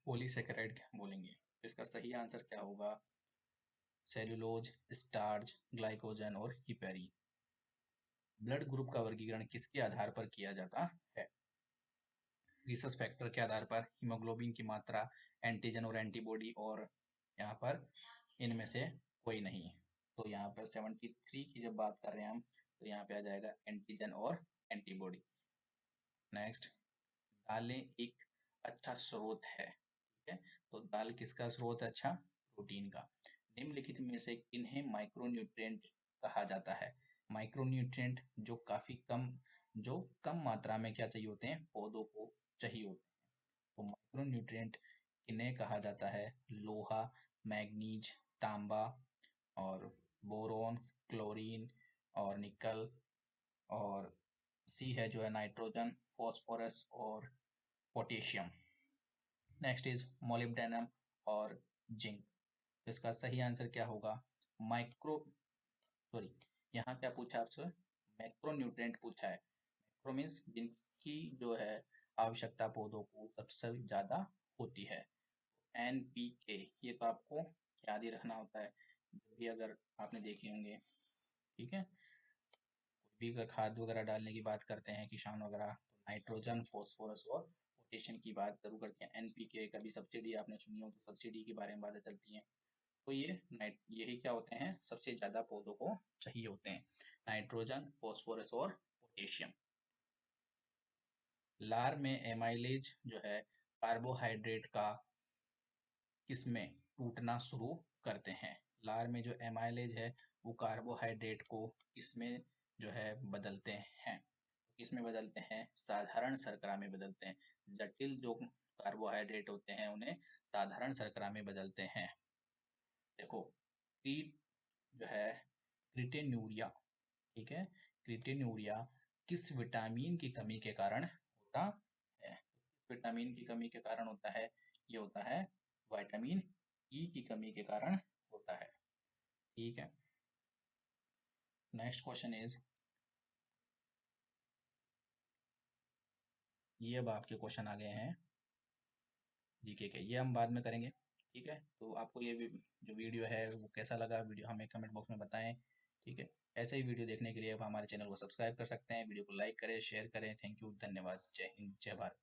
पॉलीसेकेराइड बोलेंगे। तो इसका सही आंसर क्या होगा? सेल्यूलोज, स्टार्च, ग्लाइकोजन और हिपेरिन। ब्लड ग्रुप का वर्गीकरण किसके आधार पर किया जाता है? रिसर्च फैक्टर के आधार पर, हीमोग्लोबिन की मात्रा, एंटीजन और एंटीबॉडी, और यहाँ पर इनमें से कोई नहीं। तो यहाँ पर 73 की जब बात कर रहे हैं हम, तो यहाँ पे आ जाएगा एंटीजन और एंटीबॉडी। नेक्स्ट, दालें एक अच्छा स्रोत है, ठीक है। तो दाल किसका स्रोत है? अच्छा, प्रोटीन का। निम्नलिखित में से किन्हें माइक्रोन्यूट्रिएंट कहा जाता है? माइक्रोन्यूट्रिएंट जो कम मात्रा में क्या चाहिए होते हैं? पौधों को चाहिए होते हैं। तो माइक्रोन्यूट्रिएंट किन्हें कहा जाता है? लोहा, मैग्नीज, तांबा और बोरोन, क्लोरीन और निकल, और सी है जो है नाइट्रोजन, फॉस्फोरस और पोटेशियम। नेक्स्ट इज मोलिब्डेनम और जिंक। तो इसका सही आंसर क्या होगा? माइक्रो सॉरी, यहाँ क्या पूछा आपसे? मैक्रोन्यूट्रिएंट पूछा है। मैक्रो मीन्स जिनकी जो है आवश्यकता पौधों को सबसे ज्यादा होती है। NPK, ये तो आपको याद ही रखना होता है जब भी अगर आपने देखे होंगे, ठीक है। कोई भी अगर खाद वगैरह डालने की बात करते हैं किसान वगैरह, तो नाइट्रोजन, फॉस्फोरस और पोटेशियम की बात जरूर करते हैं। NPK का भी सब्सिडी आपने सुनी हो, तो सब्सिडी के बारे में बातें चलती हैं। तो यही क्या होते हैं? सबसे ज्यादा पौधों को चाहिए होते हैं, नाइट्रोजन, फॉस्फोरस और पोटेशियम। लार में एमाइलेज जो है कार्बोहाइड्रेट का किसमें टूटना शुरू करते हैं? लार में जो एमाइलेज है वो कार्बोहाइड्रेट को किसमें जो है बदलते हैं? किसमें बदलते हैं? साधारण शर्करा में बदलते हैं। जटिल जो कार्बोहाइड्रेट होते हैं उन्हें साधारण शर्करा में बदलते हैं। देखो, क्रीट जो है क्रिटेन्यूरिया, ठीक है, क्रिटेन्यूरिया किस विटामिन की कमी के कारण होता है? किस विटामिन की कमी के कारण होता है? ये होता है विटामिन ई की कमी के कारण होता है, ठीक है। नेक्स्ट क्वेश्चन इज, ये अब आपके क्वेश्चन आ गए हैं जीके के, ये हम बाद में करेंगे, ठीक है। तो आपको जो वीडियो है वो कैसा लगा, वीडियो हमें कमेंट बॉक्स में बताएं, ठीक है। ऐसे ही वीडियो देखने के लिए आप हमारे चैनल को सब्सक्राइब कर सकते हैं, वीडियो को लाइक करें, शेयर करें। थैंक यू, धन्यवाद। जय हिंद, जय भारत।